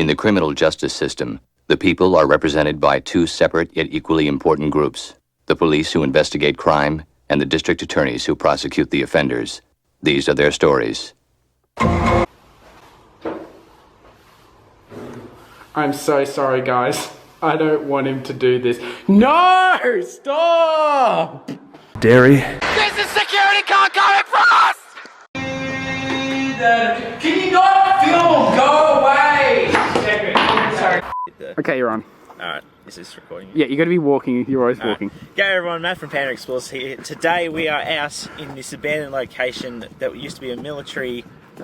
In the criminal justice system, the people are represented by two separate yet equally important groups: the police who investigate crime and the district attorneys who prosecute the offenders. These are their stories. I'm so sorry, guys. I don't want him to do this. No! Stop! Dairy. This is security car coming for us! Can you not film? Go away! Sorry. Okay, you're on. Alright, is this recording? Yeah, you're going to be walking. You're always walking. G'day everyone, Matt from Panda Explorers here. Today we are out in this abandoned location that used to be a military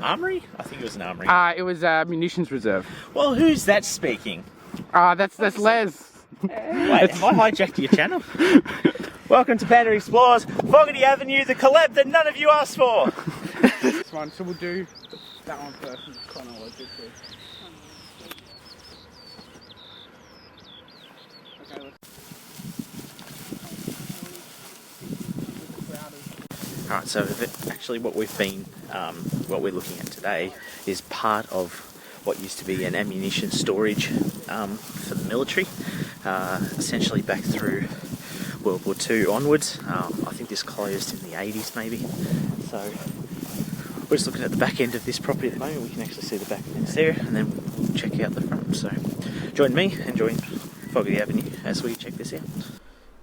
armory? I think it was an armory. It was a munitions reserve. Well, who's that speaking? That's Les. Wait, have I hijacked your channel? Welcome to Panda Explorers, Fogarty Avenue, the collab that none of you asked for! This one, so we'll do that one first, chronologically. Alright, so actually what we're looking at today is part of what used to be an ammunition storage for the military, essentially back through World War II onwards. I think this closed in the 80s maybe. So we're just looking at the back end of this property at the moment. We can actually see the back fence there, and then we'll check out the front. So join me and join Fogarty Avenue as we check this out.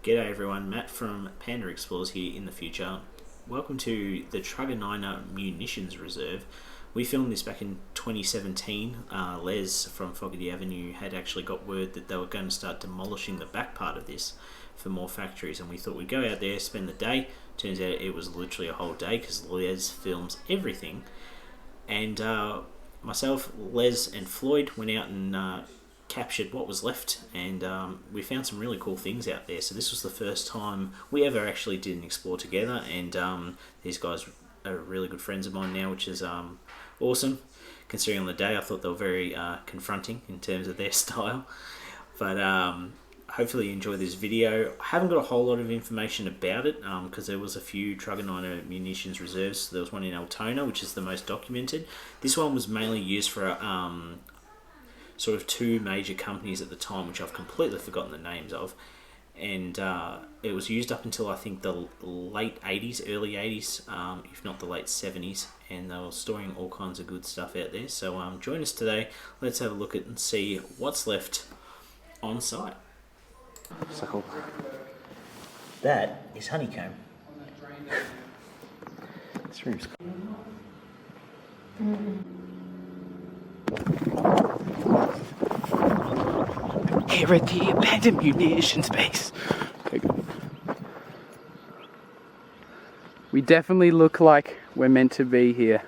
G'day everyone, Matt from Panda Explorers here in the future. Welcome to the Truganina Munitions Reserve. We filmed this back in 2017. Les from Fogarty Avenue had actually got word that they were going to start demolishing the back part of this for more factories, and we thought we'd go out there, spend the day. Turns out it was literally a whole day because Les films everything. And myself, Les and Floyd went out and captured what was left, and we found some really cool things out there. So this was the first time we ever actually did an explore together, and these guys are really good friends of mine now, which is awesome. Considering on the day I thought they were very confronting in terms of their style, but hopefully you enjoy this video. I haven't got a whole lot of information about it because there was a few Truganina Munitions Reserves. So there was one in Altona, which is the most documented. This one was mainly used for sort of two major companies at the time, which I've completely forgotten the names of, and it was used up until I think the late 80s, early 80s, if not the late 70s, and they were storing all kinds of good stuff out there. So join us today, let's have a look at and see what's left on site. So cool. That is honeycomb. This room's cool. Here at the abandoned munitions base. Okay, good. We definitely look like we're meant to be here.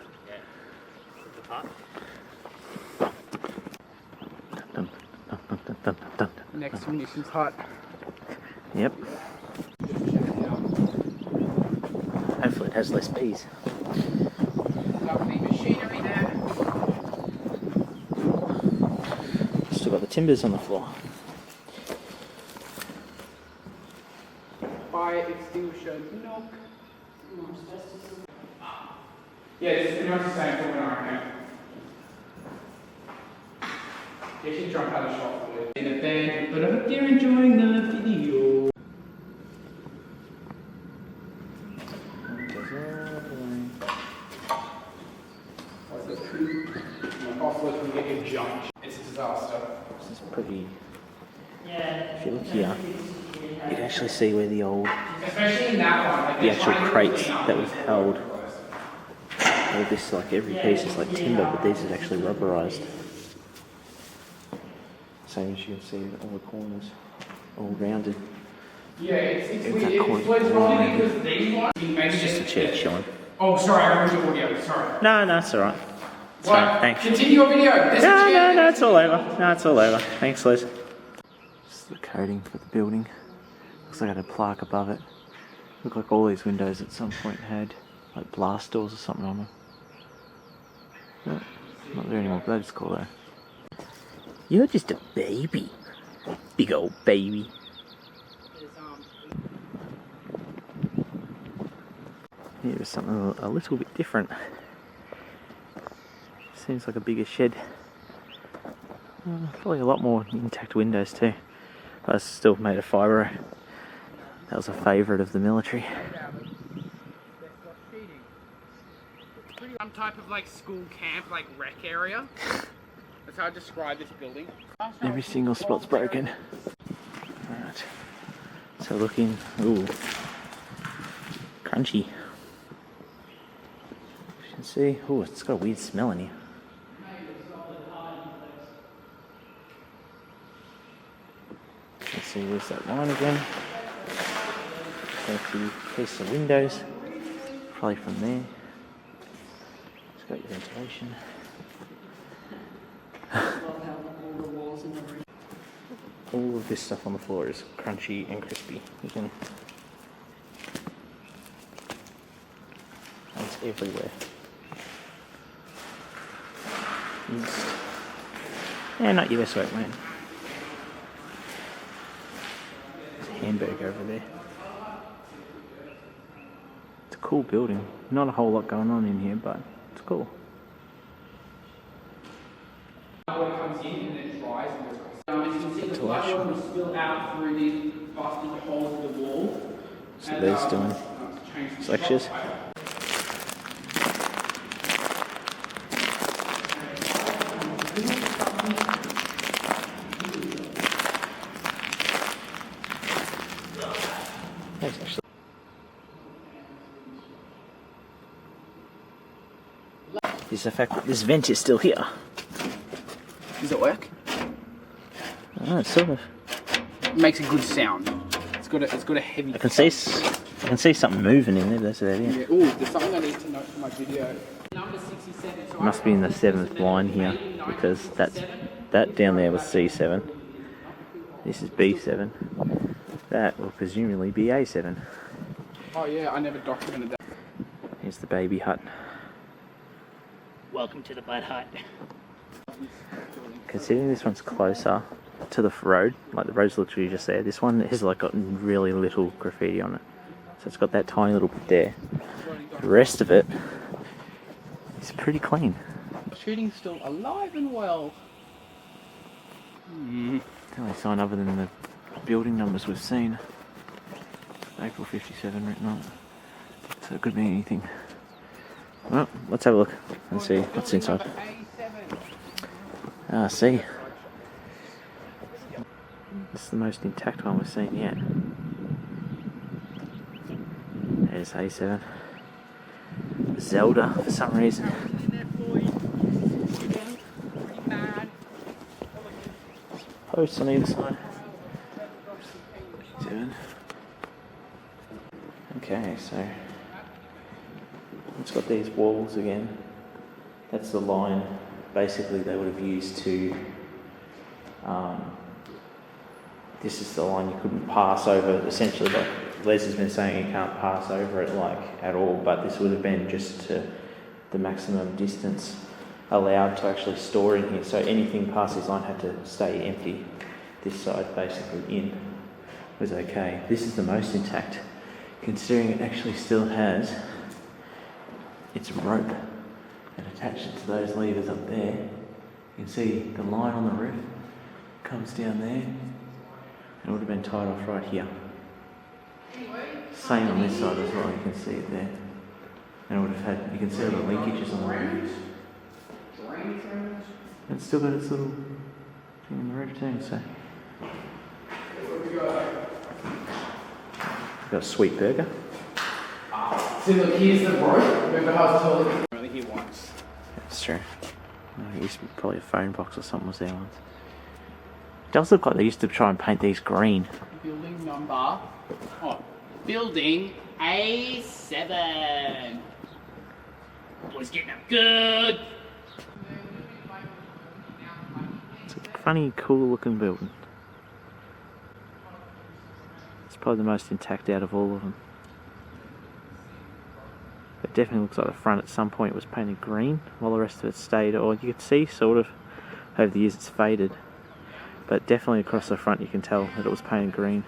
Next munitions hut. Yep. Hopefully it has less bees. Lovely machinery there. Still got the timbers on the floor. Fire extinguisher, nope. Yeah, it's pretty much the same for when I reckon. You should jump out of the shop for it. In a band, but I hope you're enjoying the video. What's this tree? My boss lets me get you jumped. It's a disaster. This is pretty. If you look here, you can actually see where the old, Especially in that one, like the actual crates that we've held. All this, like every piece is like timber, but this is actually rubberized. Same as you can see, all the corners, all rounded. Yeah, it's That corner's probably rounded. because these ones. It's just a chair chilling. Oh, sorry, I ruined your audio. Sorry. No, it's alright. It's fine, thanks. Continue your video. No, it's all over. No, it's all over. Thanks, Liz. This is the coating for the building. Looks like it had a plaque above it. Look like all these windows at some point had like blast doors or something on them. No, not there anymore, but that is cool though. You're just a baby. Big old baby. Here is something a little bit different. Seems like a bigger shed. Probably a lot more intact windows too. But it's still made of fibre. That was a favourite of the military. Some type of like school camp, like rec area. That's how I describe this building. Every single spot's broken. Alright. So looking, ooh, crunchy. You can see, ooh, it's got a weird smell in here. Let's see, where's that line again? Got a few pieces of windows, probably from there. It's got your ventilation. All of this stuff on the floor is crunchy and crispy. You can. It's everywhere. Yeah, not your best work, mate. There's a hamburger over there. It's a cool building. Not a whole lot going on in here, but it's cool. Comes in and then dries and goes. As you can see, the floodwater will spill out through these busted holes in the wall. So there's doing lectures. Is the fact that this vent is still here. Does it work? Oh, it sort of. It makes a good sound. It's got a heavy. I can see something moving in there. That's about it. Yeah. Ooh, there's something I need to note for my video. Number 67. So Must be in the 7th line here because that down there was C7. This is B7. That will presumably be A7. Oh yeah, I never documented that. Here's the baby hut. Welcome to the Bud Hut. Considering this one's closer to the road, like the road's literally just there, this one has like got really little graffiti on it. So it's got that tiny little bit there. The rest of it is pretty clean. Shooting's still alive and well. The only sign other than the building numbers we've seen. April 57 written on it. So it could be anything. Well, let's have a look and see what's inside. Ah, see. This is the most intact one we've seen yet. There's A7. Zelda for some reason. Posts on either side. 7. Okay, so it's got these walls again. That's the line basically they would have used to this is the line you couldn't pass over. Essentially, like Les has been saying, you can't pass over it like at all, but this would have been just to the maximum distance allowed to actually store in here. So anything past this line had to stay empty. This side basically in was okay. This is the most intact, considering it actually still has its rope and attached it to those levers up there. You can see the line on the roof comes down there and it would have been tied off right here. Same on this side as well, you can see it there. And it would have had, you can see all the linkages on the roof. And it's still got its little thing on the roof too, so. We've got a sweet burger. See, look, here's the road. Remember how I was telling you? Only here once. That's true. It used to be probably a phone box or something was there once. It does look like they used to try and paint these green. Building number. Oh, building A7. Boys getting up good. It's a funny, cool looking building. It's probably the most intact out of all of them. It definitely looks like the front at some point was painted green while the rest of it stayed, or you could see sort of over the years it's faded, but definitely across the front you can tell that it was painted green.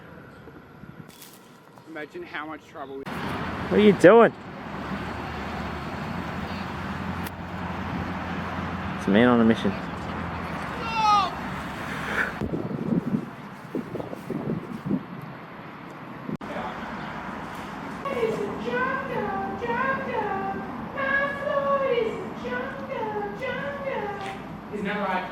Imagine how much trouble. What are you doing? It's a man on a mission. Isn't that right?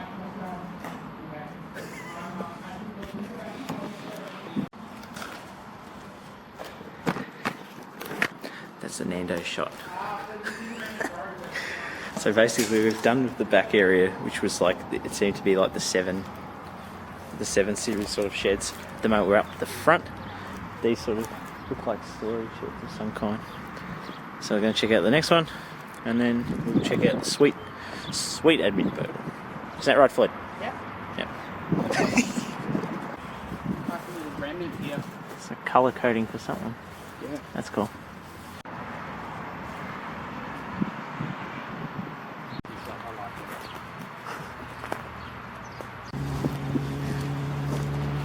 That's a Nando shot. So basically we've done with the back area, which was like, it seemed to be like the seven series sort of sheds. At the moment we're up the front. These sort of look like storage sheds of some kind. So we're going to check out the next one, and then we'll check out the sweet admin building. Is that right, Floyd? Yeah. Yep. Like a little remnant here. It's a colour coding for something. Yeah. That's cool.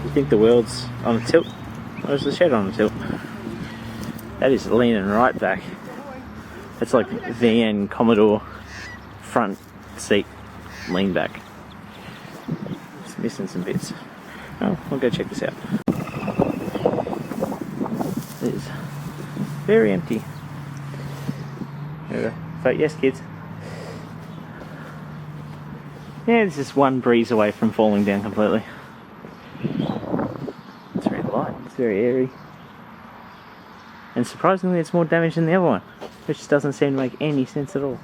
You think the world's on a tilt? Or is the shed on a tilt? That is leaning right back. That's like VN Commodore front seat lean back. It's missing some bits. Oh, we'll go check this out. It is very empty. There we go. Vote yes, kids. Yeah, this is one breeze away from falling down completely. It's very light, it's very airy. And surprisingly, it's more damage than the other one, which doesn't seem to make any sense at all.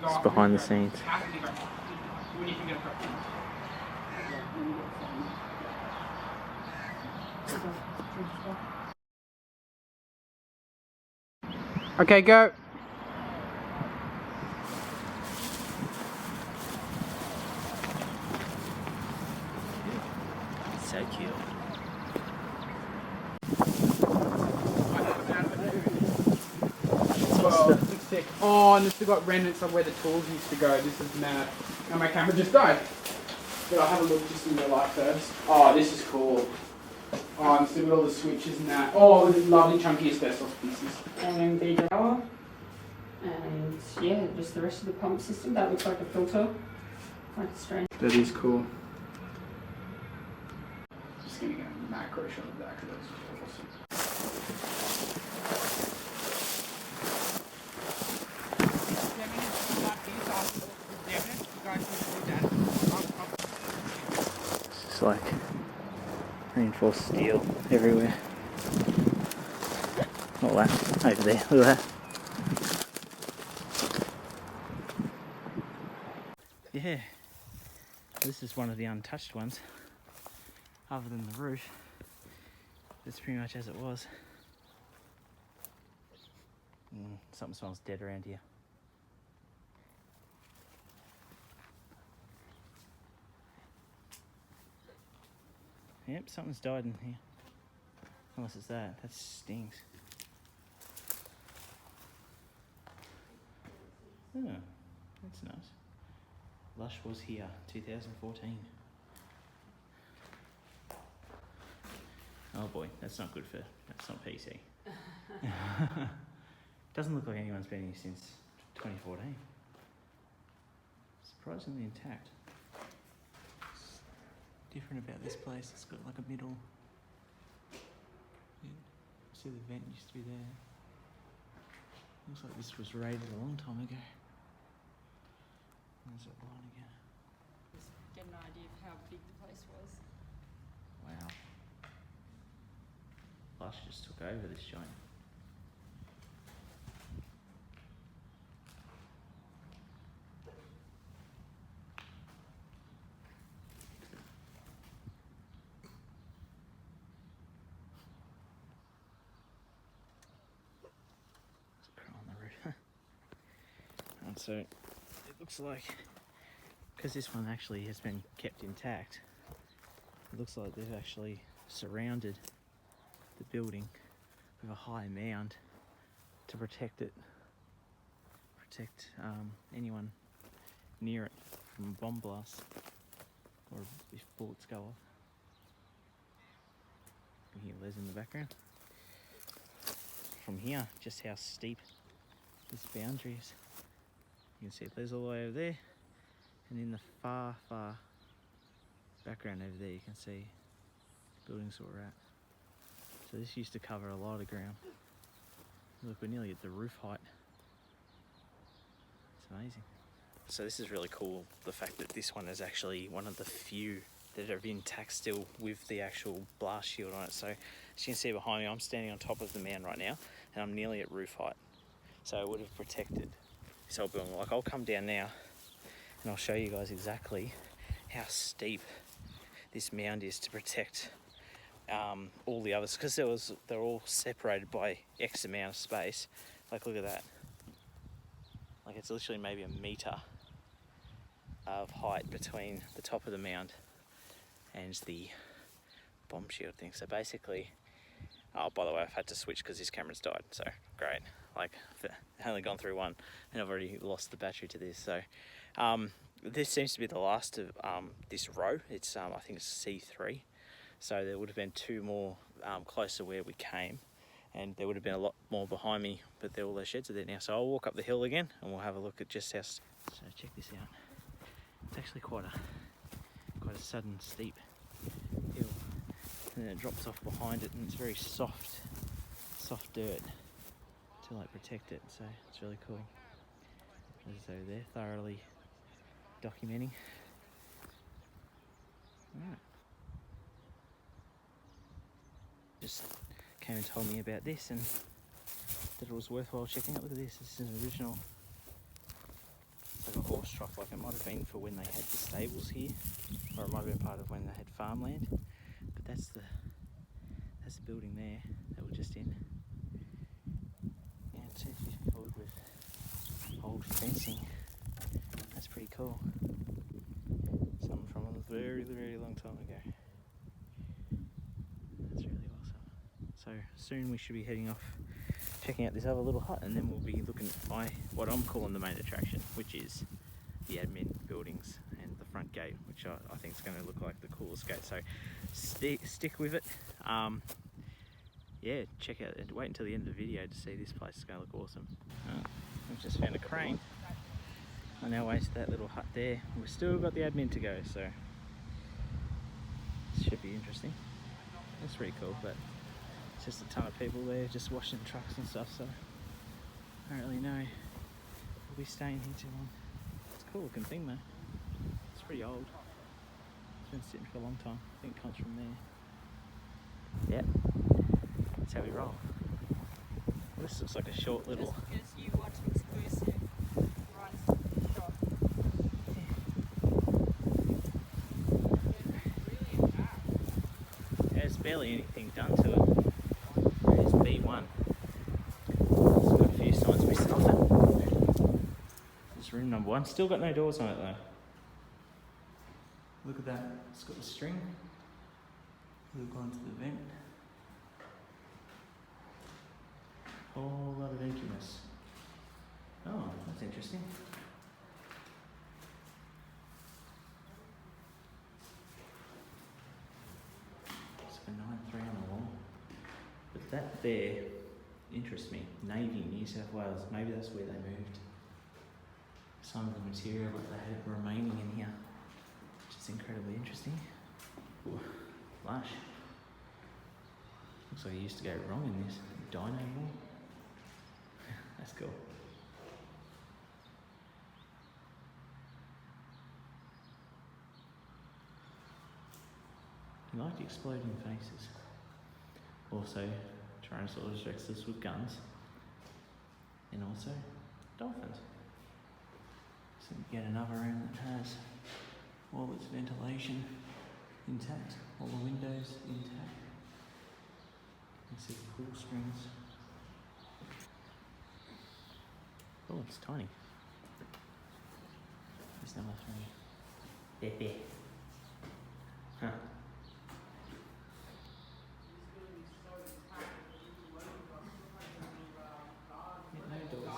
It's behind the scenes. Okay, go. So cute. Well, sick. Oh, and it's still got remnants of where the tools used to go. This is mad. And my camera just died. But I'll have a look just in real life first. Oh, this is cool. Oh, and still got all the switches and that. Oh, this lovely chunky asbestos pieces. And the drawer, and yeah, just the rest of the pump system. That looks like a filter, like a strange. That is cool. Just gonna get a macro shot of the back of those. It's just like reinforced steel everywhere. All that over there, look at that. Yeah, this is one of the untouched ones, other than the roof. It's pretty much as it was. Something smells dead around here. Yep, something's died in here. Unless it's that. That stinks. Oh, that's nice. Lush was here, 2014. Oh boy, that's not good for, that's not PC. Doesn't look like anyone's been here since 2014. Surprisingly intact. What's different about this place? It's got like a middle. Yeah. See the vent used to be there. Looks like this was raided a long time ago. There's that line again. Just get an idea of how big the place was. Wow. Lush just took over this joint. Let's put it on the roof. And so it looks like, because this one actually has been kept intact, it looks like they've actually surrounded the building with a high mound to protect it, anyone near it from a bomb blast or if bullets go off. You can hear Les in the background. From here, just how steep this boundary is. You can see Les all the way over there, and in the far background over there you can see buildings where we're at. So So this used to cover a lot of ground. Look, we're nearly at the roof height. It's amazing. So this is really cool, the fact that this one is actually one of the few that are intact still with the actual blast shield on it. So as you can see behind me, I'm standing on top of the mound right now and I'm nearly at roof height. So it would have protected this whole building. Like, I'll come down now and I'll show you guys exactly how steep this mound is to protect all the others, because they're all separated by X amount of space. Like, look at that. Like, it's literally maybe a metre of height between the top of the mound and the bomb shield thing. So basically, oh, by the way, I've had to switch because this camera's died, so great. Like, I've only gone through one and I've already lost the battery to this. So this seems to be the last of this row. It's I think it's C3. So there would have been two more close to where we came, and there would have been a lot more behind me, but all those sheds are there now. So I'll walk up the hill again and we'll have a look at just how. So check this out. It's actually quite a sudden steep hill, and then it drops off behind it, and it's very soft dirt to like protect it. So it's really cool. So they're thoroughly documenting. Alright. Just came and told me about this and that it was worthwhile checking out. Look at this. This is an original. It's like a horse trough, like it might have been for when they had the stables here, or it might have been part of when they had farmland. But that's the building there that we're just in. Yeah, it seems to be filled with old fencing. That's pretty cool. Something from a very, very long time ago. That's really awesome. So soon we should be heading off, checking out this other little hut, and then we'll be looking at what I'm calling the main attraction, which is the admin buildings and the front gate, which I think is going to look like the coolest gate. So stick with it. Yeah, check out it. Wait until the end of the video to see this place. It's going to look awesome. We've just found a crane on our way to that little hut there. We've still got the admin to go, so this should be interesting. That's pretty cool, but it's just a ton of people there just washing trucks and stuff, so I don't really know if we'll be staying here too long. It's a cool looking thing though. It's pretty old. It's been sitting for a long time. I think it comes from there. Yeah, that's how we roll. This looks like a short little... Just because you watch exclusive runs shot. There's barely anything done to it. There's B1. It's got a few signs missing off it. This is room number 1. Still got no doors on it though. Look at that. It's got the string. We've gone to the vent. Whole lot of emptiness. Oh, that's interesting. It's a 9-3 on the wall. But that there interests me. Navy, New South Wales. Maybe that's where they moved some of the material that they had remaining in here, which is incredibly interesting. Ooh, lush. Looks like it used to go wrong in this dino wall. That's cool. You like exploding faces. Also, Tyrannosaurus rexes with guns. And also, dolphins. So you get another room that has all its ventilation intact, all the windows intact. You see the pool strings. Oh, it's tiny. There's number 3. There. Huh. Yeah, no doors.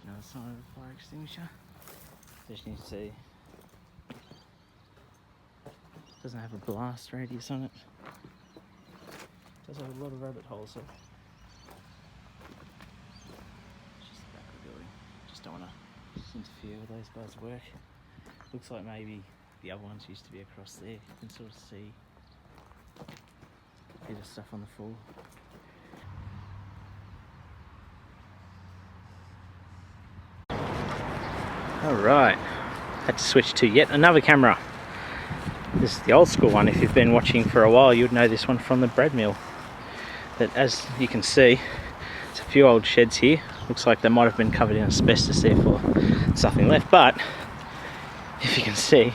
Another sign of a fire extinguisher. Just need to see. Doesn't have a blast radius on it. Does have a lot of rabbit holes though. just don't want to interfere with those guys' work. Looks like maybe the other ones used to be across there. You can sort of see a bit of stuff on the floor. Alright, had to switch to yet another camera. This is the old school one. If you've been watching for a while, you'd know this one from the bread mill. But as you can see, there's a few old sheds here. Looks like they might have been covered in asbestos, therefore there's nothing left. But if you can see,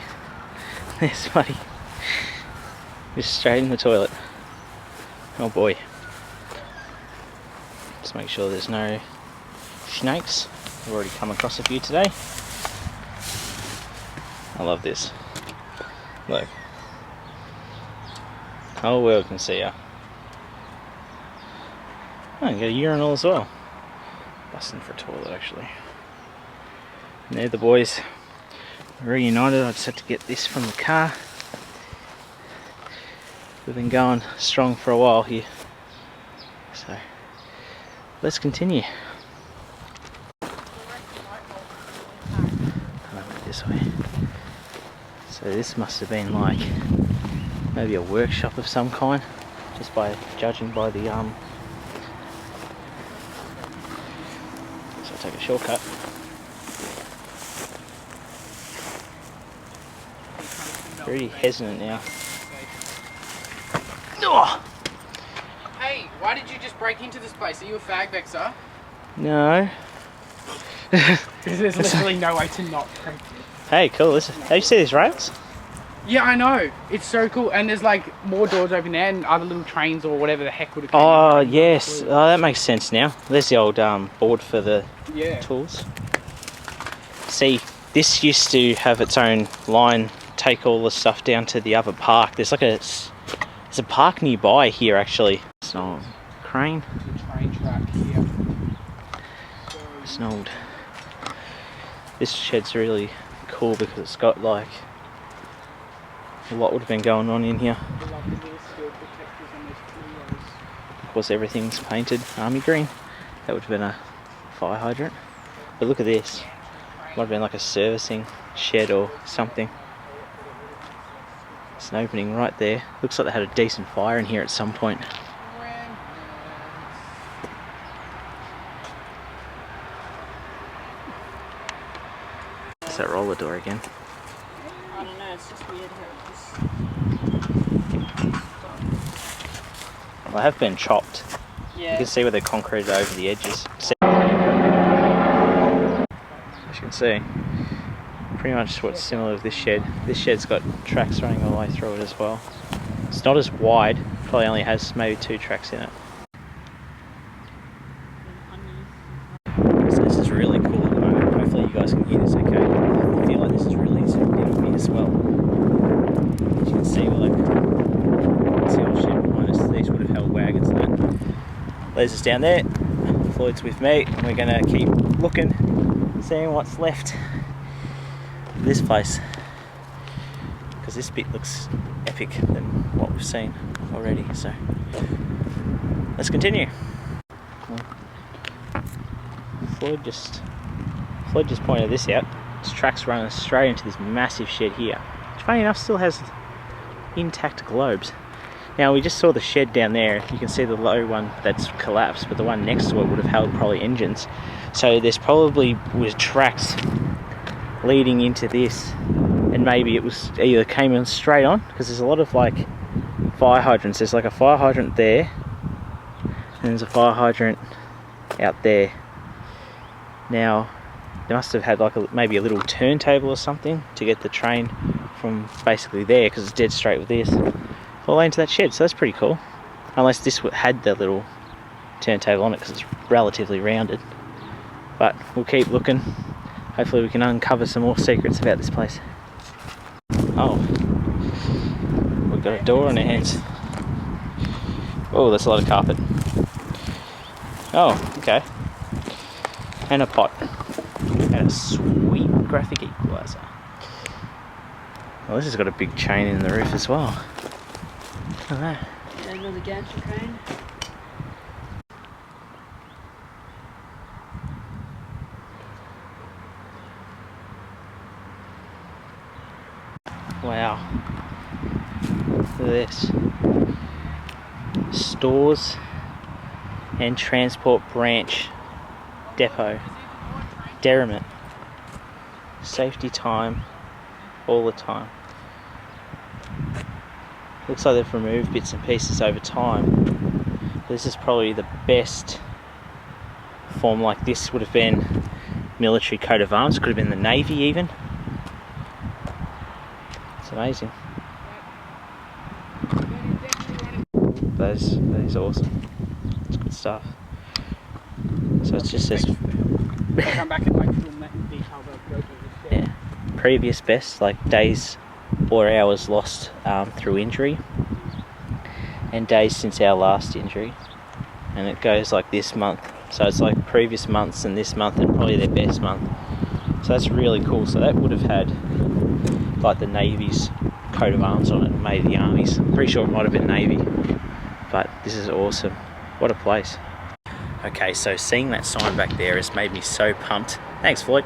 there's buddy just straight in the toilet. Oh boy. Just make sure there's no snakes. I've already come across a few today. I love this. Look. The whole world can see ya. Oh, you got a urinal as well. Busting for a toilet, actually. And there the boys reunited. I just had to get this from the car. We've been going strong for a while here. So, let's continue. This way. So this must have been like maybe a workshop of some kind, just by judging by the so I'll take a shortcut. Very hesitant now. Oh! Hey, why did you just break into this place? Are you a fag vexer? No. There's literally no way to not break in. Hey, cool. Listen, have you seen these rails? Yeah, I know. It's so cool. And there's like more doors open there and other little trains or whatever the heck would have come. Oh, yes. Oh, that makes sense now. There's the old board for the tools. See, this used to have its own line, take all the stuff down to the other park. There's like there's a park nearby here, actually. It's an old crane. There's a train track here. It's an old... This shed's really cool because it's got like a lot would have been going on in here. Of course, everything's painted army green. That would have been a fire hydrant. But look at this. Might have been like a servicing shed or something. It's an opening right there. Looks like they had a decent fire in here at some point. It's that roller door again. I don't know, it's just weird how Well, they have been chopped. Yeah. You can see where they're concreted over the edges. As you can see, pretty much what's similar with this shed. This shed's got tracks running all the way through it as well. It's not as wide, probably only has maybe 2 tracks in it. So this is really cool at the moment. Hopefully you guys can hear this okay. I feel like this is really zoomed in on me as well. As you can see, like, see all shit behind us. These would have held wagons and that. There's us down there. Floyd's with me, and we're going to keep looking, seeing what's left of this place. Because this bit looks epic than what we've seen already. So let's continue. Floyd just pointed this out. This track's running straight into this massive shed here, which funny enough still has intact globes. Now we just saw the shed down there. You can see the low one that's collapsed, but the one next to it would have held probably engines. So there's probably was tracks leading into this, and maybe it was either came in straight on, because there's a lot of like fire hydrants. There's like a fire hydrant there, and there's a fire hydrant out there. Now they must have had like maybe a little turntable or something to get the train from basically there, because it's dead straight with this all into that shed. So that's pretty cool, unless this had the little turntable on it, because it's relatively rounded. But we'll keep looking. Hopefully we can uncover some more secrets about this place. Oh, we've got a door on our hands. Oh, that's a lot of carpet. Oh, okay. And a pot. And a sweet graphic equalizer. Well, this has got a big chain in the roof as well. Look at that. Yeah, another gantry crane. Wow. Look at this. Stores and Transport Branch Depot. Derrimut. Safety time all the time. Looks like they've removed bits and pieces over time. This is probably the best form. Like this would have been military coat of arms, could have been the Navy even. It's amazing. That is awesome. It's good stuff. So it just says Come back and like film that in detail. Go to this. yeah, previous best, like days or hours lost through injury, and days since our last injury, and it goes like this month. So it's like previous months and this month and probably their best month. So that's really cool. So that would have had like the Navy's coat of arms on it, maybe the Army's. I'm pretty sure it might have been Navy, but this is awesome. What a place. Okay, so seeing that sign back there has made me so pumped. Thanks, Floyd.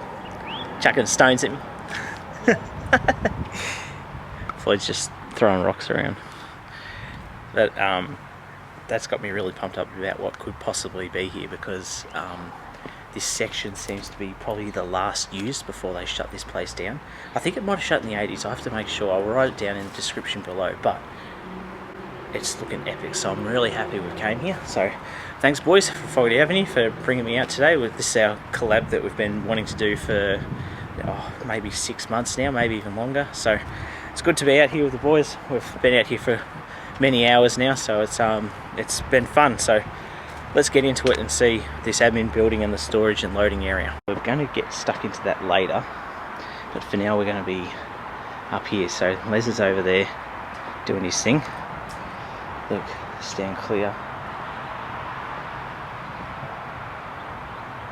Chucking stones at me. Floyd's just throwing rocks around. But that's got me really pumped up about what could possibly be here, because this section seems to be probably the last used before they shut this place down. I think it might have shut in the 80s. I have to make sure. I'll write it down in the description below, but it's looking epic, so I'm really happy we came here. So thanks, boys, for Fogarty Avenue for bringing me out today. This is our collab that we've been wanting to do for maybe 6 months now, maybe even longer. So it's good to be out here with the boys. We've been out here for many hours now, so it's been fun. So let's get into it and see this admin building and the storage and loading area. We're going to get stuck into that later, but for now we're going to be up here. So Les is over there doing his thing. Look, stand clear.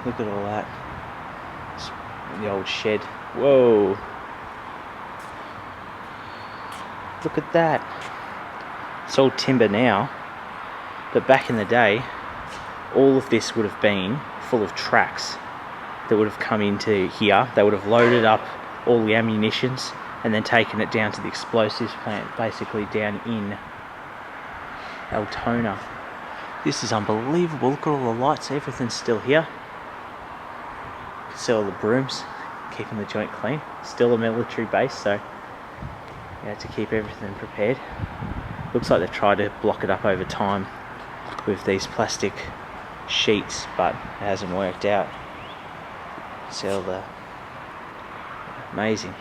Look at all that. It's the old shed. Whoa. Look at that. It's all timber now, but back in the day, all of this would have been full of trucks that would have come into here. They would have loaded up all the ammunitions and then taken it down to the explosives plant, basically down in Altona. This is unbelievable. Look at all the lights, everything's still here. You can see all the brooms keeping the joint clean. Still a military base, so you have to keep everything prepared. Looks like they've tried to block it up over time with these plastic sheets, but it hasn't worked out. See all the amazing.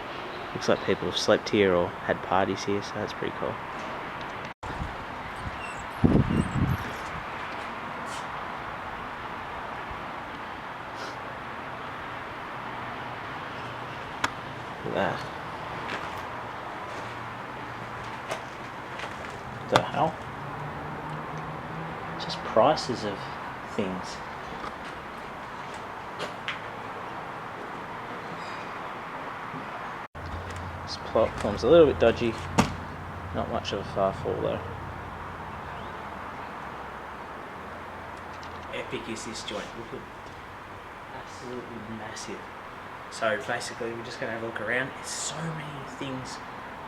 Looks like people have slept here or had parties here, so that's pretty cool. Look at that. What the hell? Just prices of things. This platform's a little bit dodgy. Not much of a far fall though. Epic is this joint. Look at, absolutely massive. So basically we're just going to have a look around. There's so many things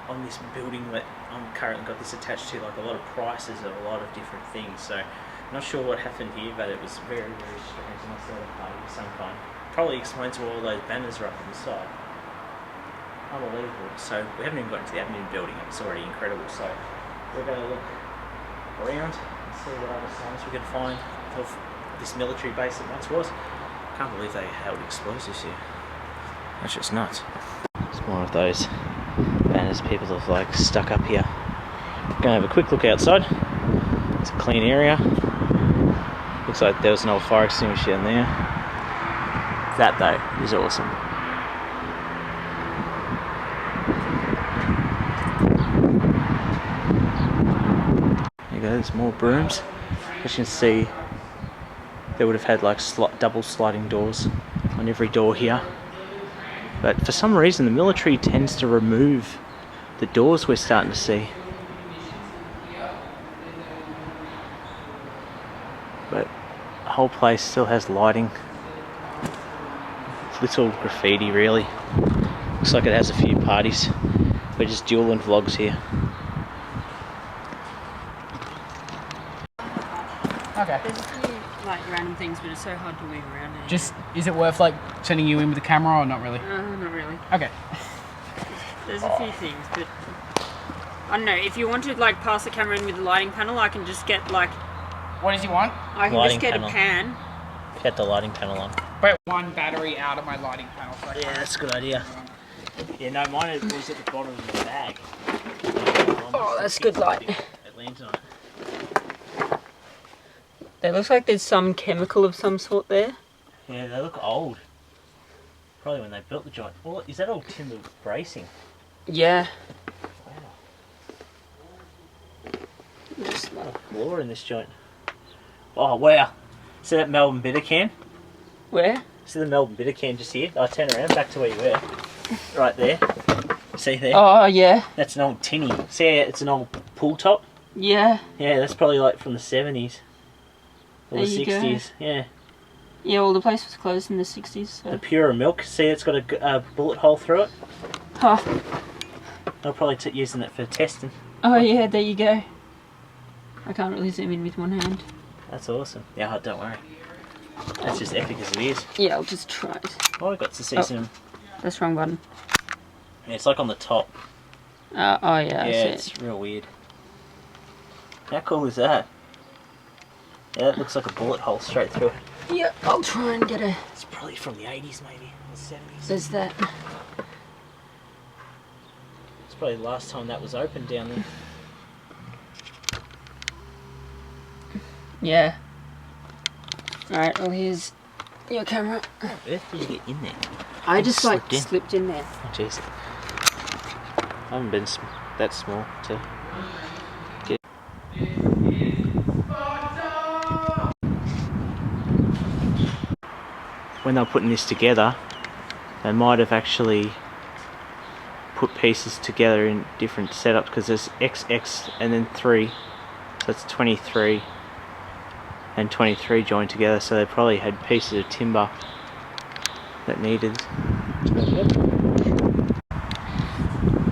on this building that I'm currently got this attached to, like a lot of prices of a lot of different things. So I'm not sure what happened here, but it was very, very strange. It must have been a party of some kind. Probably explains why all those banners are up on the side. Unbelievable. So we haven't even got into the admin building. It's already incredible. So we're going to look around and see what other signs we can find of this military base that once was. Can't believe they held explosives here. That's just nuts. It's more of those banners people have like stuck up here. Gonna have a quick look outside. It's a clean area. Looks like there was an old fire extinguisher in there. That though is awesome. There you go, there's more brooms. As you can see, they would have had like double sliding doors on every door here. But for some reason the military tends to remove the doors we're starting to see. But the whole place still has lighting. Little graffiti really. Looks like it has a few parties We're just dueling vlogs here. Okay. There's a few like random things, but it's so hard to move around. Anyway. Just, is it worth like sending you in with the camera or not really? Not really. Okay. There's a few things, but I don't know. If you want to like pass the camera in with the lighting panel, I can just get like. What does he want? I can Lighting just get panel. a pan. Get the lighting panel on. But one battery out of my lighting panel. So I Yeah, can't- that's a good idea. Yeah, no, mine was at the bottom of the bag. Oh, that's good light. It lands on it. There looks like there's some chemical of some sort there. Yeah, they look old. Probably when they built the joint. Well, is that all timber bracing? Yeah. Floor in this joint. Oh, wow. See that Melbourne bitter can? Where? See the Melbourne bitter can just here? Oh, turn around, back to where you were. Right there. See there? Oh, yeah. That's an old tinny. See how it's an old pool top? Yeah. Yeah, that's probably like from the 70s. Or There the you go. 60s. Yeah. Yeah, well, the place was closed in the 60s, The so. Pura milk. See, it's got a bullet hole through it. Huh. I'll probably using it for testing. Oh, yeah, there you go. I can't really zoom in with one hand. That's awesome. Yeah, don't worry. That's just epic as it is. Yeah, I'll just try it. Oh, I got to see Oh. some. That's the wrong button. Yeah, it's like on the top. Oh, yeah, I Yeah, see it's it. real weird. How cool is that? Yeah, that looks like a bullet hole straight through it. Yeah, I'll try and get a. It's probably from the 80s, maybe, or 70s. There's that. It's probably the last time that was open down there. Yeah. Alright, well, here's your camera. How on earth did you get in there? I You just like slipped in. slipped in there. Oh, jeez. I haven't been that small to get. When they were putting this together, they might have actually put pieces together in different setups because there's XX and then 3, so it's 23 and 23 joined together, so they probably had pieces of timber that needed.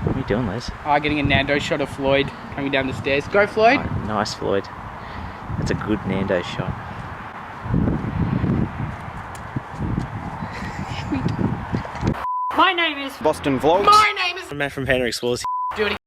What are you doing, Les? Getting a Nando shot of Floyd coming down the stairs. Go, Floyd. Oh, nice, Floyd. That's a good Nando shot. My name is. Boston Vlogs. My name is. Matt from Panda Explores. Do it again.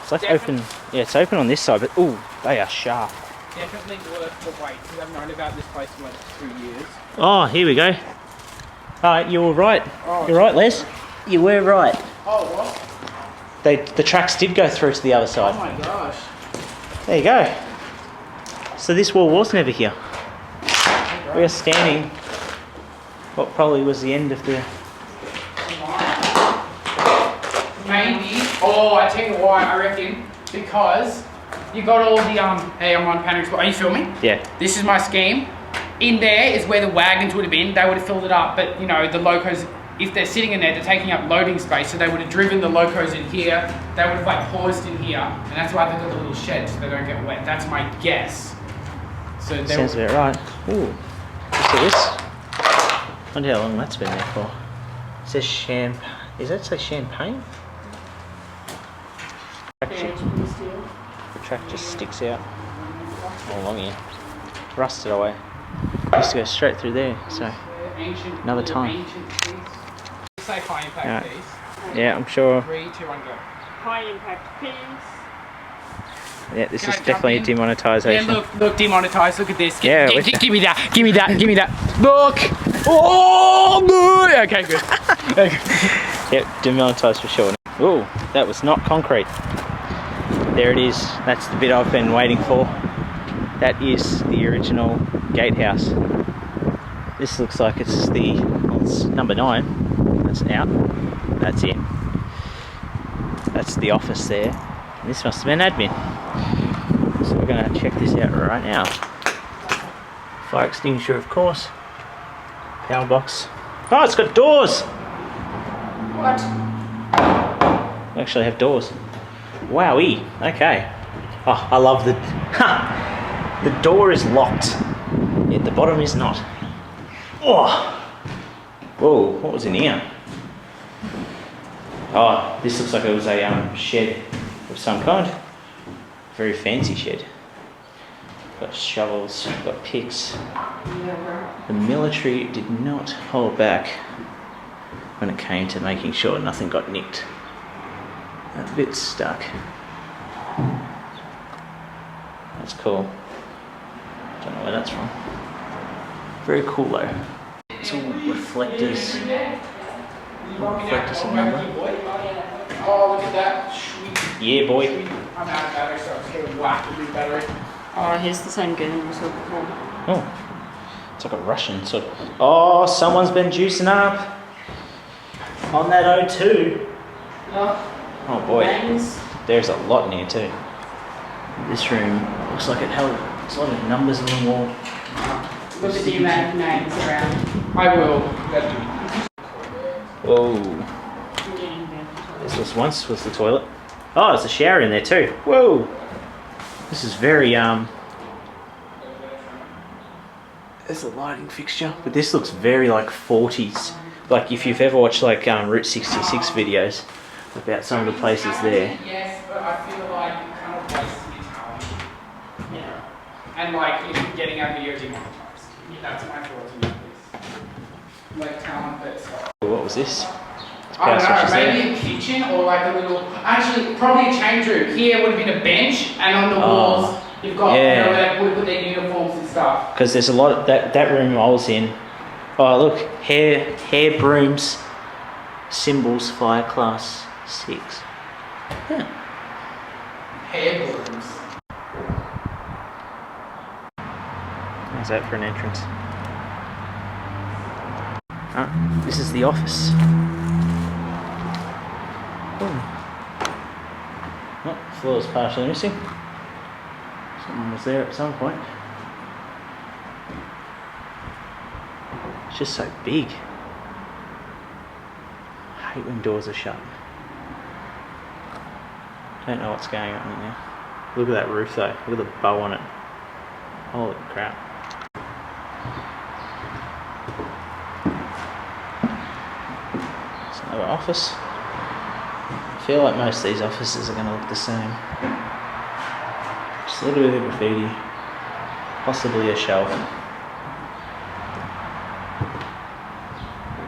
It's like open. Yeah, it's open on this side, but ooh, they are sharp. Definitely worth the wait because I've known about this place for like 2 years. Oh, here we go. Alright, you were right. Oh. You're right, Les. You were right. Oh, what? The tracks did go through to the other Oh side. my gosh. There you go. So this wall was never here. We are standing what probably was the end of the. Maybe. Oh, I tell you why. I reckon because you got all the Hey, I'm on Panda. Are you filming? Yeah. This is my scheme. In there is where the wagons would have been. They would have filled it up, but you know the locos. If they're sitting in there, they're taking up loading space, so they would have driven the locos in here. They would have like paused in here, and that's why they've got the little shed so they don't get wet. That's my guess. So they Sounds about right. Ooh. Look at this. Wonder how long that's been there for. It says champagne. Is that say champagne? The track just sticks out all along here. Rusted away. Used to go straight through there, so ancient, another time. Ancient piece. Say high impact Yeah. piece. Yeah, I'm sure. 3, 2, 1, go. High impact piece. Yeah, this Can is I jump definitely a in? demonetization. Yeah, look, demonetized. Look at this. Yeah, Gi- with gi- that. give me that. Give me that. Give me that. Look. Oh, no. Okay, good. Okay. Yep, demonetized for sure. Ooh, that was not concrete. There it is. That's the bit I've been waiting for. That is the original gatehouse. This looks like it's the it's number 9. That's out. That's it. That's the office there. And this must have been admin. So we're going to check this out right now. Fire extinguisher, of course. Power box. Oh, it's got doors. What? We actually have doors. Wowee. Okay. Oh, I love the... The door is locked, yet the bottom is not. Oh! Whoa, what was in here? Oh, this looks like it was a shed of some kind. Very fancy shed. Got shovels, got picks. The military did not hold back when it came to making sure nothing got nicked. That bit's stuck. That's cool. Don't know where that's from. Very cool though. It's all reflectors. Reflectors and number. Oh, look at that. Sweet. Yeah, boy. I'm out of battery, so I'm just going to whack the new battery. Oh, here's the same gun we saw before. Oh, it's like a Russian sort of. Oh, someone's been juicing up on that O2. Oh boy, Bangs. there's a lot in here too. This room looks like it held a lot of numbers on the wall. Look at the amount of names around. I will. Whoa. This was the toilet. Oh, there's a shower in there too. Whoa. This is very there's a lighting fixture, but this looks very like 40s. Like if you've ever watched like Route 66 videos about some of the places there. Yes, but I feel like it kind of wastes your talent. Yeah. And like if you're getting our video demonetized. That's my thoughts on this. Like talent that's What was this? I don't know, maybe a kitchen or like a little, actually probably a change room. Here would have been a bench and on the walls you've got, you know, where they would have put their uniforms and stuff. Because there's a lot of that room I was in. Oh look, hair brooms, symbols, fire class 6. Huh. Hair brooms. How's that for an entrance? This is the office. Oh, floor's partially missing. Someone was there at some point. It's just so big. I hate when doors are shut. Don't know what's going on in there. Look at that roof though. Look at the bow on it. Holy crap. It's another office. I feel like most of these offices are going to look the same. Just a little bit of graffiti, possibly a shelf.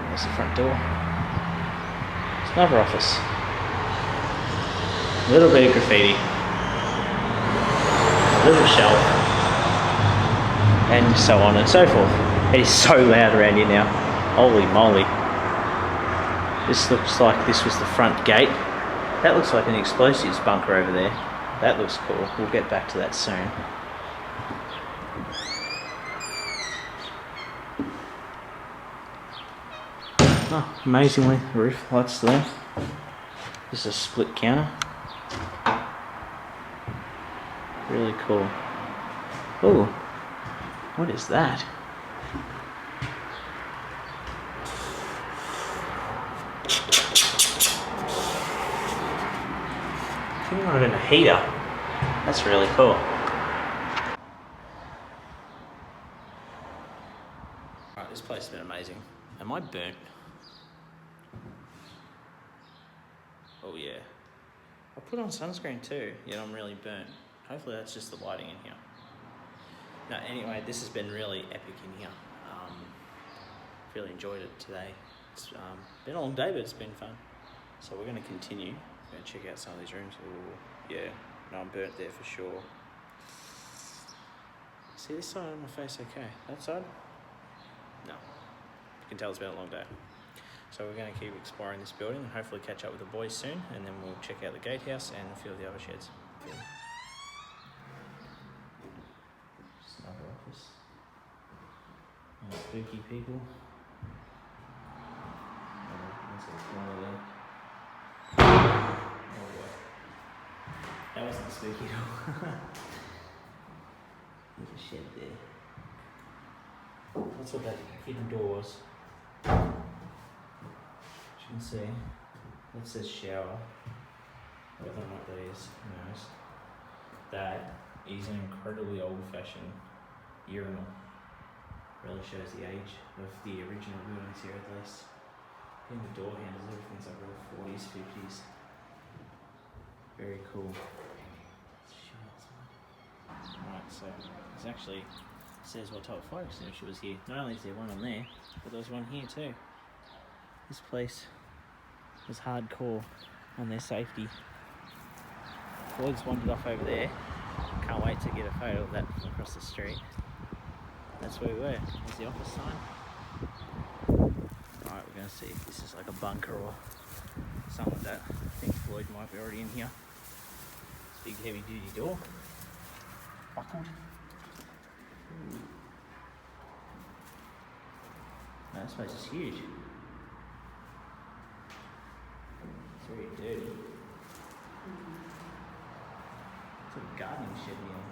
There's the front door. It's another office. A little bit of graffiti, a little shelf, and so on and so forth. It is so loud around here now. Holy moly. This looks like this was the front gate. That looks like an explosives bunker over there. That looks cool. We'll get back to that soon. Oh, amazingly, the roof lights there. This is a split counter. Really cool. Oh, what is that? I think I'm in a heater. That's really cool. Alright, this place has been amazing. Am I burnt? Oh yeah. I put on sunscreen too, yet I'm really burnt. Hopefully that's just the lighting in here. No, anyway, this has been really epic in here. Really enjoyed it today. It's been a long day, but it's been fun. So we're going to continue. We're going to check out some of these rooms. Ooh, yeah, no, I'm burnt there for sure. See this side of my face okay? That side? No. You can tell it's been a long day. So we're going to keep exploring this building and hopefully catch up with the boys soon, and then we'll check out the gatehouse and a few of the other sheds. Just another office. And spooky people. Oh boy. That wasn't spooky at all. There's a shed there. That's what that hidden door was. As you can see, that says shower. Whether or not that is, who knows. that is an incredibly old-fashioned urinal. Really shows the age of the original buildings here at least. In the door handles, everything's like real 40s, 50s. Very cool. Alright, so it's actually says what type of fire extinguisher was here. Not only is there one on there, but there was one here too. This place was hardcore on their safety. Floyd's wandered off over there. Can't wait to get a photo of that from across the street. That's where we were. There's the office sign. Alright, we're going to see if this is like a bunker or something like that. I think Floyd might be already in here. Big heavy duty door. Buckled. No, this place is huge. It's very dirty. It's like a gardening shed here.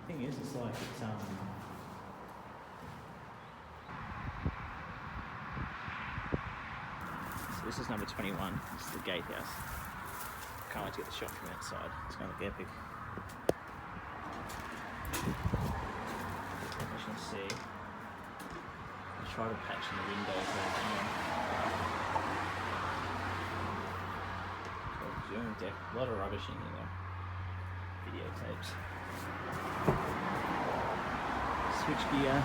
Thing is, it's like it's so this is number 21. This is the gatehouse. Can't wait to get the shot from outside. It's going to look epic. As you can see, I try to patch in the windows over here. Viewing deck. A lot of rubbish in here though. Videotapes. Switch gear.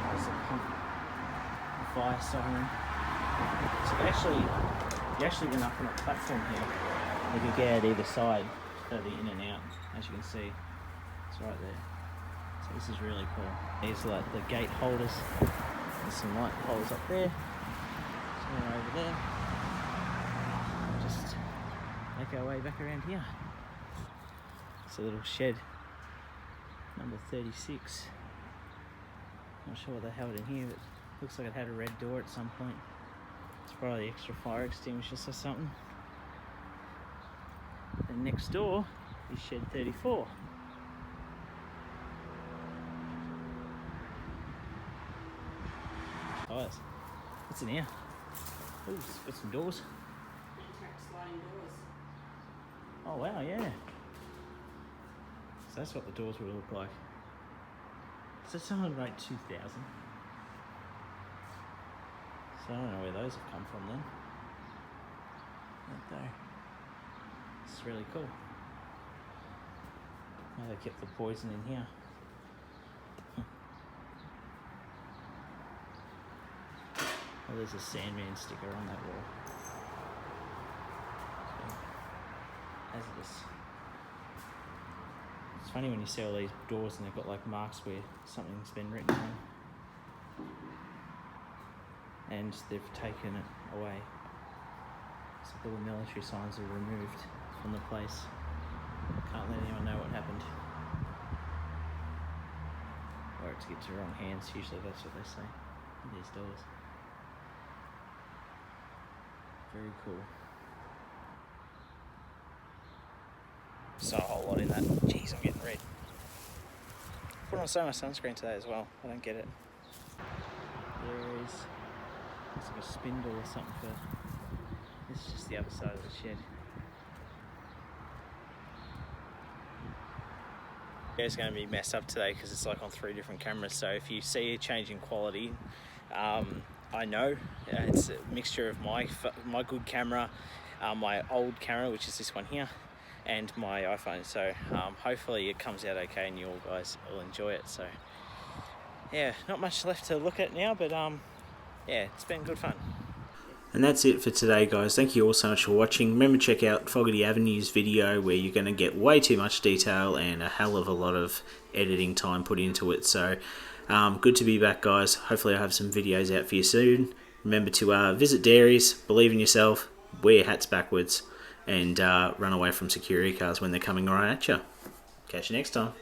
There's a pump. A fire siren. So you actually went up on a platform here. You could get out either side, further in and out. As you can see, it's right there. So this is really cool. There's like the gate holders. There's some light poles up there. Some over there. Just make our way back around here. It's a little shed, number 36. Not sure what they held in here, but looks like it had a red door at some point. It's probably extra fire extinguishers or something. And next door is shed 34. Oh, what's in here? Oh, it's got some doors. Sliding doors. Oh wow, yeah. So that's what the doors would look like. So someone wrote 2000. So I don't know where those have come from then. Right there. This is really cool. Now they kept the poison in here. Oh, there's a Sandman sticker on that wall. So, hazardous. It's funny when you see all these doors and they've got like marks where something's been written on. And they've taken it away. So all the military signs are removed from the place. Can't let anyone know what happened. Or it gets to wrong hands, usually that's what they say. These doors. Very cool. Saw a whole lot in that. Jeez, I'm getting red. Put on so much sunscreen today as well. I don't get it. There is, it's like a spindle or something for, this is just the other side of the shed. It's going to be messed up today because it's like on 3 different cameras, so if you see a change in quality, I know it's a mixture of my good camera, my old camera, which is this one here, and my iPhone. So hopefully it comes out okay and you all guys will enjoy it. So yeah, not much left to look at now, but yeah, it's been good fun. And that's it for today, guys. Thank you all so much for watching. Remember to check out Fogarty Avenue's video where you're going to get way too much detail and a hell of a lot of editing time put into it. So good to be back, guys. Hopefully I'll have some videos out for you soon. Remember to visit dairies, believe in yourself, wear your hats backwards, and run away from security cars when they're coming right at you. Catch you next time.